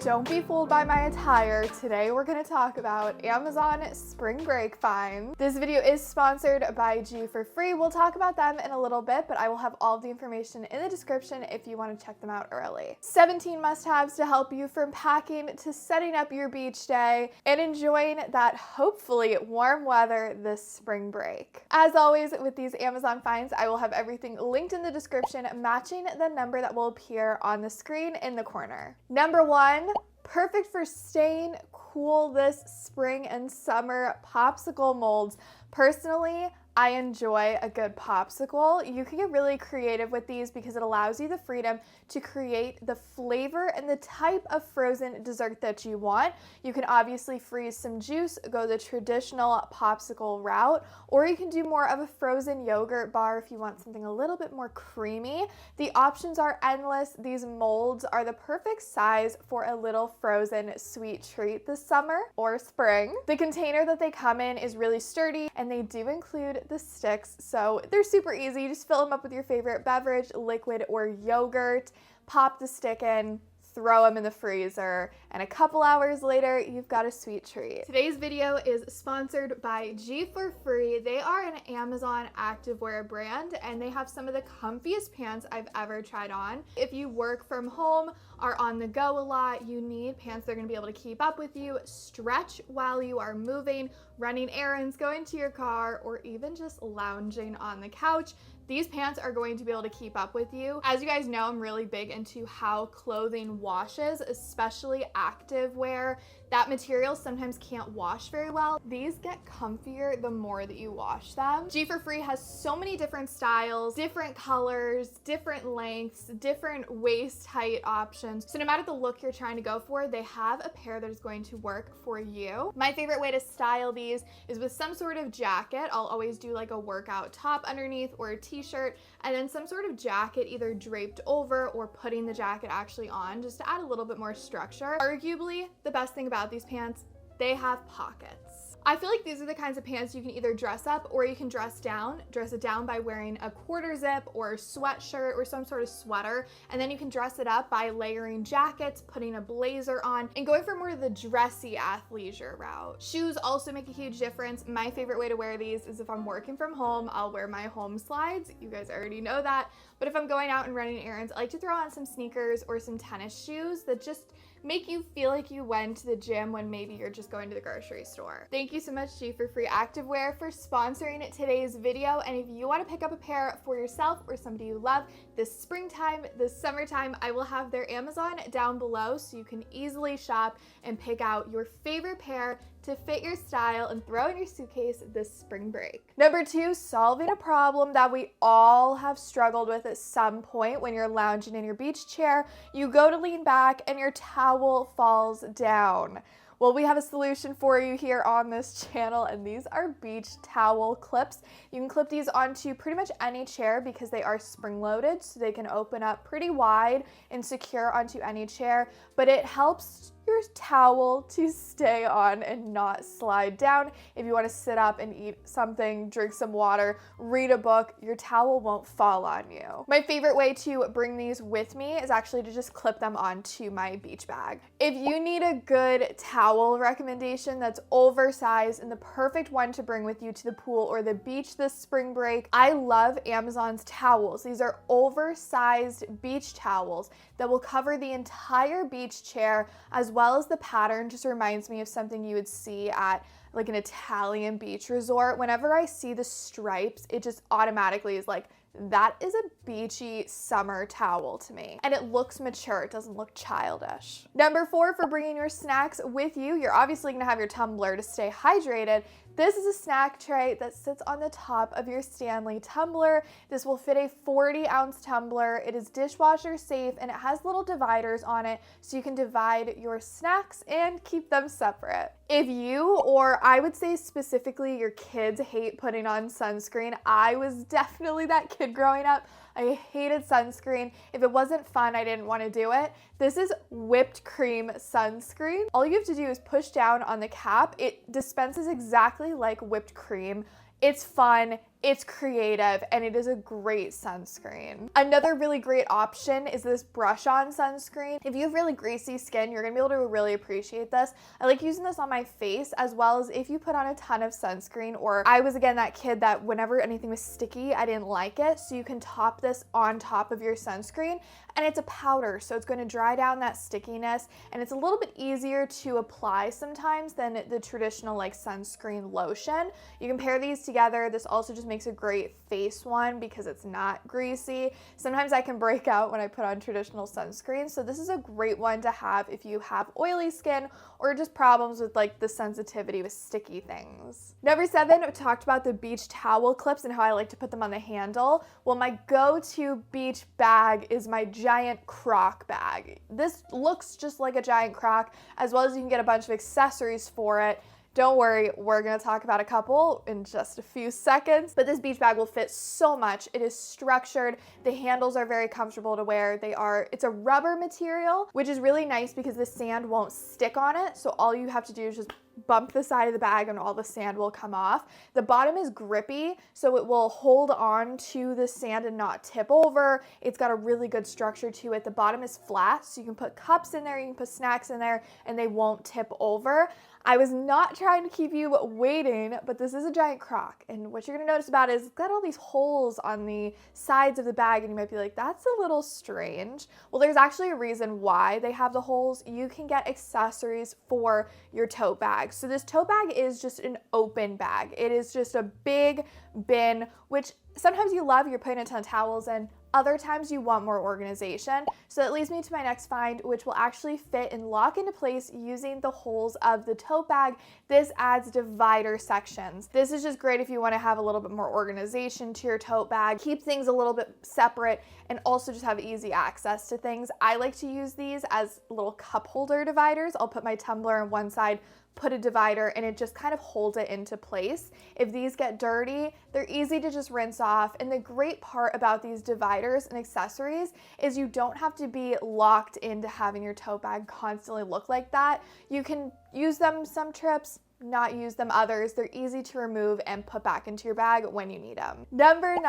Don't be fooled by my attire. Today we're going to talk about Amazon spring break finds. This video is sponsored by G for Free. We'll talk about them in a little bit, but I will have all of the information in the description if you want to check them out early. 17 must-haves to help you from packing to setting up your beach day and enjoying that hopefully warm weather this spring break. As always with these Amazon finds, I will have everything linked in the description matching the number that will appear on the screen in the corner. Number 1, perfect for staying cool this spring and summer popsicle molds. Personally, I enjoy a good popsicle. You can get really creative with these because it allows you the freedom to create the flavor and the type of frozen dessert that you want. You can obviously freeze some juice, go the traditional popsicle route, or you can do more of a frozen yogurt bar if you want something a little bit more creamy. The options are endless. These molds are the perfect size for a little frozen sweet treat this summer or spring. The container that they come in is really sturdy, and they do include the sticks, so they're super easy. You just fill them up with your favorite beverage, liquid or yogurt, pop the stick in, throw them in the freezer, and a couple hours later, you've got a sweet treat. Today's video is sponsored by G for Free. They are an Amazon activewear brand, and they have some of the comfiest pants I've ever tried on. If you work from home, are on the go a lot, you need pants that are gonna be able to keep up with you, stretch while you are moving, running errands, going to your car, or even just lounging on the couch. These pants are going to be able to keep up with you. As you guys know, I'm really big into how clothing washes, especially active wear. That material sometimes can't wash very well. These get comfier the more that you wash them. G for Free has so many different styles, different colors, different lengths, different waist height options. So no matter the look you're trying to go for, they have a pair that is going to work for you. My favorite way to style these is with some sort of jacket. I'll always do like a workout top underneath or a t-shirt, and then some sort of jacket either draped over or putting the jacket actually on just to add a little bit more structure. Arguably, the best thing about these pants, they have pockets. I feel like these are the kinds of pants you can either dress up or you can dress down. Dress it down by wearing a quarter zip or a sweatshirt or some sort of sweater, and then you can dress it up by layering jackets, putting a blazer on, and going for more of the dressy athleisure route. Shoes also make a huge difference. My favorite way to wear these is if I'm working from home, I'll wear my home slides. You guys already know that. But if I'm going out and running errands, I like to throw on some sneakers or some tennis shoes that just make you feel like you went to the gym when maybe you're just going to the grocery store. Thank you so much, G for Free Activewear, for sponsoring today's video. And if you want to pick up a pair for yourself or somebody you love this springtime, this summertime, I will have their Amazon down below so you can easily shop and pick out your favorite pair to fit your style and throw in your suitcase this spring break. Number 2, solving a problem that we all have struggled with at some point. When you're lounging in your beach chair, you go to lean back and your towel falls down. Well, we have a solution for you here on this channel, and these are beach towel clips. You can clip these onto pretty much any chair because they are spring-loaded, so they can open up pretty wide and secure onto any chair, but it helps your towel to stay on and not slide down. If you want to sit up and eat something, drink some water, read a book, your towel won't fall on you. My favorite way to bring these with me is actually to just clip them onto my beach bag. If you need a good towel recommendation that's oversized and the perfect one to bring with you to the pool or the beach this spring break, I love Amazon's towels. These are oversized beach towels that will cover the entire beach chair, as well as the pattern just reminds me of something you would see at like an Italian beach resort. Whenever I see the stripes, it just automatically is like, that is a beachy summer towel to me. And it looks mature, it doesn't look childish. Number 4, for bringing your snacks with you, you're obviously gonna have your tumbler to stay hydrated. This is a snack tray that sits on the top of your Stanley tumbler. This will fit a 40-ounce tumbler. It is dishwasher safe, and it has little dividers on it so you can divide your snacks and keep them separate. If you, or I would say specifically your kids, hate putting on sunscreen, I was definitely that kid growing up. I hated sunscreen. If it wasn't fun, I didn't want to do it. This is whipped cream sunscreen. All you have to do is push down on the cap. It dispenses exactly like whipped cream. It's fun. It's creative and it is a great sunscreen. Another really great option is this brush-on sunscreen. If you have really greasy skin, you're gonna be able to really appreciate this. I like using this on my face, as well as if you put on a ton of sunscreen, or I was again that kid that whenever anything was sticky, I didn't like it. So you can top this on top of your sunscreen, and it's a powder, so it's going to dry down that stickiness, and it's a little bit easier to apply sometimes than the traditional like sunscreen lotion. You can pair these together. This also just makes a great face one because it's not greasy. Sometimes I can break out when I put on traditional sunscreen, so this is a great one to have if you have oily skin or just problems with like the sensitivity with sticky things. Number 7, we talked about the beach towel clips and how I like to put them on the handle. Well, my go-to beach bag is my giant crock bag. This looks just like a giant crock, as well as you can get a bunch of accessories for it. Don't worry, we're gonna talk about a couple in just a few seconds, but this beach bag will fit so much. It is structured. The handles are very comfortable to wear. It's a rubber material, which is really nice because the sand won't stick on it. So all you have to do is just bump the side of the bag and all the sand will come off. The bottom is grippy, so it will hold on to the sand and not tip over. It's got a really good structure to it. The bottom is flat, so you can put cups in there, you can put snacks in there, and they won't tip over. I was not trying to keep you waiting, but this is a giant crock, and what you're gonna notice about it is it's got all these holes on the sides of the bag, and you might be like, that's a little strange. Well, there's actually a reason why they have the holes. You can get accessories for your tote bag. So this tote bag is just an open bag. It is just a big bin, which sometimes you love, you're putting a ton of towels in. Other times you want more organization. So that leads me to my next find, which will actually fit and lock into place using the holes of the tote bag. This adds divider sections. This is just great if you want to have a little bit more organization to your tote bag, keep things a little bit separate, and also just have easy access to things. I like to use these as little cup holder dividers. I'll put my tumbler on one side, put a divider, and it just kind of holds it into place. If these get dirty, they're easy to just rinse off. And the great part about these dividers and accessories is you don't have to be locked into having your tote bag constantly look like that. You can use them some trips, not use them others. They're easy to remove and put back into your bag when you need them. Number 9,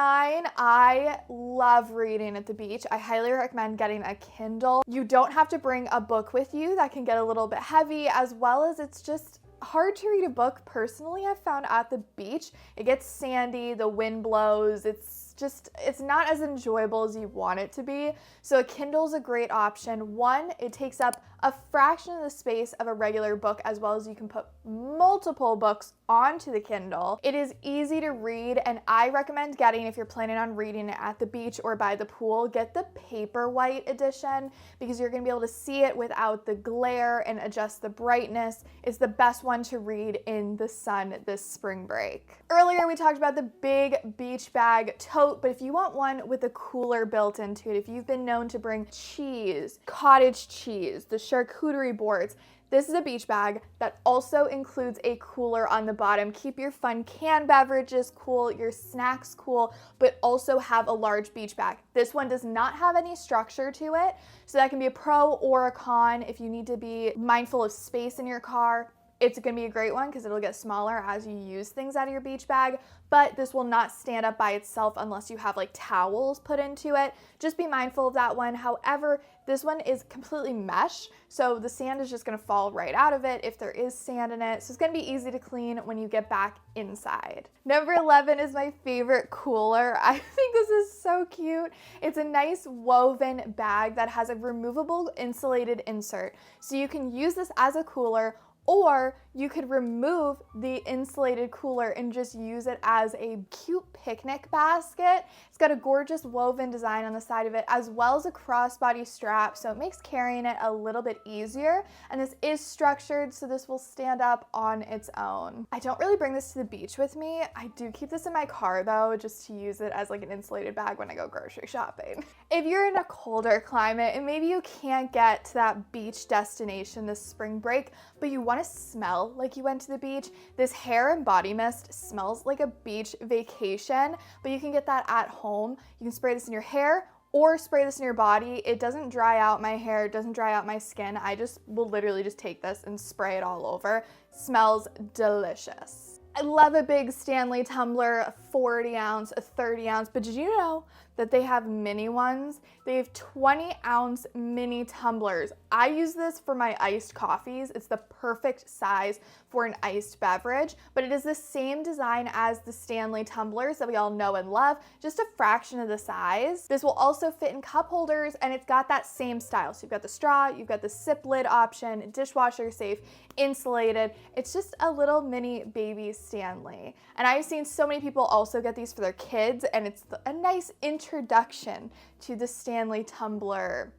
I love reading at the beach. I highly recommend getting a Kindle. You don't have to bring a book with you. That can get a little bit heavy, as well as it's just hard to read a book personally. I've found at the beach, it gets sandy, the wind blows, it's not as enjoyable as you want it to be. So a Kindle is a great option. One, it takes up a fraction of the space of a regular book, as well as you can put multiple books onto the Kindle. It is easy to read, and I recommend getting, if you're planning on reading it at the beach or by the pool, get the Paperwhite edition because you're gonna be able to see it without the glare and adjust the brightness. It's the best one to read in the sun this spring break. Earlier we talked about the big beach bag tote, but if you want one with a cooler built into it, if you've been known to bring cheese, cottage cheese, the charcuterie boards, this is a beach bag that also includes a cooler on the bottom. Keep your fun canned beverages cool, your snacks cool, but also have a large beach bag. This one does not have any structure to it, so that can be a pro or a con if you need to be mindful of space in your car. It's gonna be a great one because it'll get smaller as you use things out of your beach bag, but this will not stand up by itself unless you have like towels put into it. Just be mindful of that one. However, this one is completely mesh, so the sand is just gonna fall right out of it if there is sand in it. So it's gonna be easy to clean when you get back inside. Number 11 is my favorite cooler. I think this is so cute. It's a nice woven bag that has a removable insulated insert. So you can use this as a cooler, or you could remove the insulated cooler and just use it as a cute picnic basket. It's got a gorgeous woven design on the side of it, as well as a crossbody strap, so it makes carrying it a little bit easier. And this is structured, so this will stand up on its own. I don't really bring this to the beach with me. I do keep this in my car though, just to use it as like an insulated bag when I go grocery shopping. If you're in a colder climate and maybe you can't get to that beach destination this spring break, but you want to smell like you went to the beach, this hair and body mist smells like a beach vacation, but you can get that at home. You can spray this in your hair or spray this in your body. It doesn't dry out my hair, it doesn't dry out my skin. I just will literally just take this and spray it all over. Smells delicious. I love a big Stanley tumbler, a 40 ounce, a 30 ounce, but did you know that they have mini ones? They have 20 ounce mini tumblers. I use this for my iced coffees. It's the perfect size for an iced beverage, but it is the same design as the Stanley tumblers that we all know and love, just a fraction of the size. This will also fit in cup holders, and it's got that same style. So you've got the straw, you've got the sip lid option, dishwasher safe, insulated. It's just a little mini baby Stanley. And I've seen so many people also get these for their kids, and it's a nice introduction to the Stanley tumbler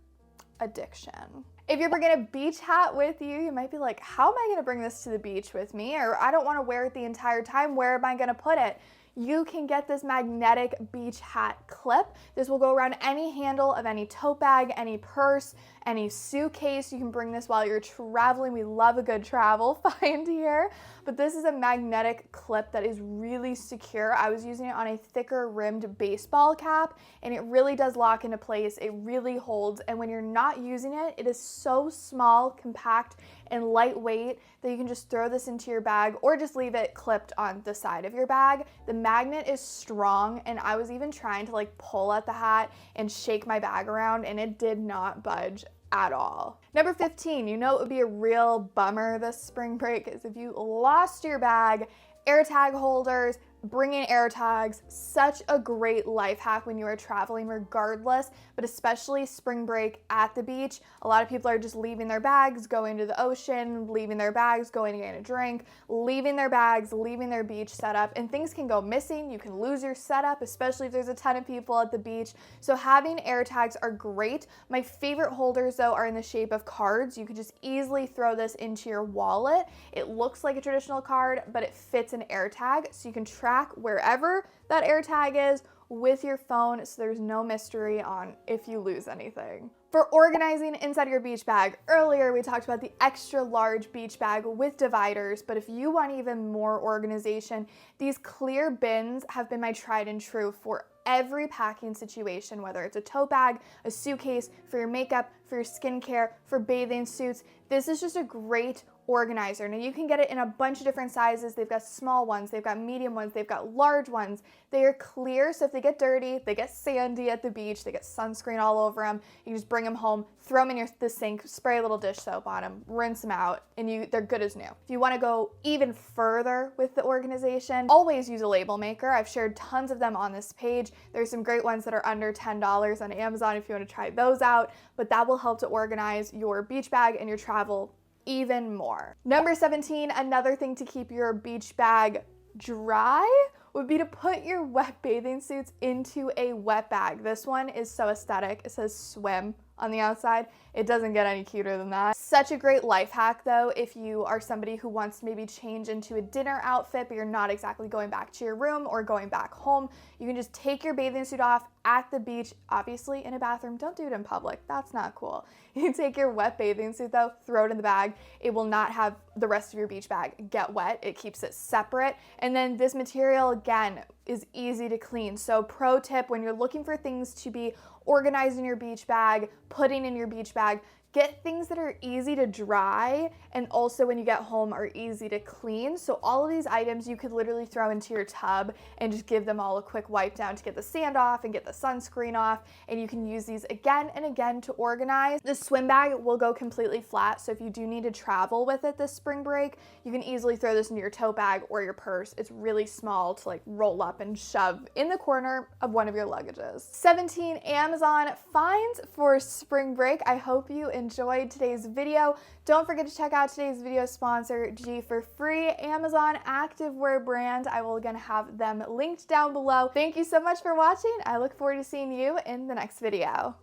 addiction. If you're bringing a beach hat with you, you might be like, how am I gonna bring this to the beach with me? Or I don't wanna wear it the entire time, where am I gonna put it? You can get this magnetic beach hat clip. This will go around any handle of any tote bag, any purse, any suitcase. You can bring this while you're traveling. We love a good travel find here. But this is a magnetic clip that is really secure. I was using it on a thicker rimmed baseball cap, and it really does lock into place. It really holds, and when you're not using it, it is so small, compact, and lightweight that you can just throw this into your bag or just leave it clipped on the side of your bag. The magnet is strong, and I was even trying to like pull at the hat and shake my bag around, and it did not budge at all. Number 15, you know it would be a real bummer this spring break is if you lost your bag. AirTag holders, bring in AirTags, such a great life hack when you are traveling regardless, but especially spring break at the beach. A lot of people are just leaving their bags, going to the ocean, leaving their bags, going to get a drink, leaving their bags, leaving their beach setup, and things can go missing. You can lose your setup, especially if there's a ton of people at the beach. So having AirTags are great. My favorite holders though are in the shape of cards. You could just easily throw this into your wallet. It looks like a traditional card, but it fits an AirTag, so you can track wherever that AirTag is with your phone, so there's no mystery on if you lose anything. For organizing inside your beach bag, earlier we talked about the extra large beach bag with dividers, but if you want even more organization, these clear bins have been my tried and true for every packing situation, whether it's a tote bag, a suitcase, for your makeup, for your skincare, for bathing suits. This is just a great organizer. Now you can get it in a bunch of different sizes. They've got small ones, they've got medium ones, they've got large ones. They are clear, so if they get dirty, they get sandy at the beach, they get sunscreen all over them, you can just bring them home, throw them in the sink, spray a little dish soap on them, rinse them out, and they're good as new. If you want to go even further with the organization, always use a label maker. I've shared tons of them on this page. There's some great ones that are under $10 on Amazon if you want to try those out, but that will help to organize your beach bag and your travel even more. Number 17, another thing to keep your beach bag dry would be to put your wet bathing suits into a wet bag. This one is so aesthetic. It says swim on the outside. It doesn't get any cuter than that. Such a great life hack though if you are somebody who wants to maybe change into a dinner outfit but you're not exactly going back to your room or going back home. You can just take your bathing suit off at the beach, obviously in a bathroom. Don't do it in public. That's not cool. You can take your wet bathing suit though, throw it in the bag. It will not have the rest of your beach bag get wet. It keeps it separate. And then this material again is easy to clean. So pro tip, when you're looking for things to be organized in your beach bag, putting in your beach bag, get things that are easy to dry and also when you get home are easy to clean. So all of these items you could literally throw into your tub and just give them all a quick wipe down to get the sand off and get the sunscreen off, and you can use these again and again to organize. The swim bag will go completely flat, so if you do need to travel with it this spring break, you can easily throw this into your tote bag or your purse. It's really small to like roll up and shove in the corner of one of your luggages. 17 Amazon finds for spring break. I hope you enjoyed today's video. Don't forget to check out today's video sponsor, G for Free, Amazon activewear brand. I will again have them linked down below. Thank you so much for watching. I look forward to seeing you in the next video.